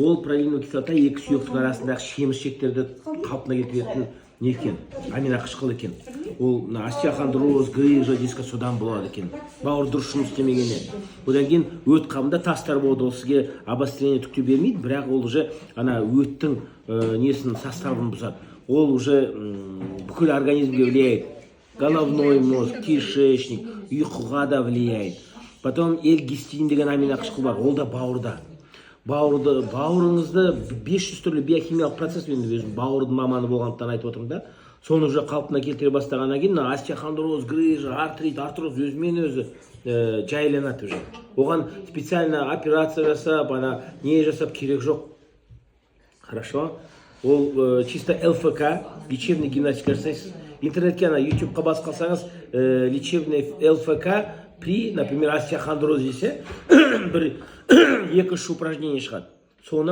Ол пролиновая кислота екі сүйектің арасындағы шеміршектерді қалпына келтіретін не екен? Аминақышқыл екен. Ол остеохондроз, грыжа, дискі содан болады екен. Бауыр дұрыс жұмыс істемегеннен. Одан кейін өт қабында тастар болады, ол сізге обострение түкте бермейді, бірақ ол уже ана өттің несін составын бұзады. Ол уже бүкіл организмге влияет. Головной мозг, кишечник, ұйқыға да влияет. Потом эльгистин деген аминақышқыл бар, ол да бауырда. Бауырыңызды 500 түрлі биохимиялық процесс, мен өзім бауырдың маманы болғандықтан айтып отырмын да. Соны уже қалпына келтіре бастағаннан кейін остеохондроз, грыжа, артрит, артроз өзімен өзі жайланады уже. Оған специально операция жасап, не жасап керек жоқ. Хорошо? Ол чисто ЛФК, лечебный гимнастика жасайсыз. Интернетке YouTube'қа басып қалсаңыз, лечебный ЛФК при, например, остеохондроз десе, бір 2-3 упражнение шығады. Соны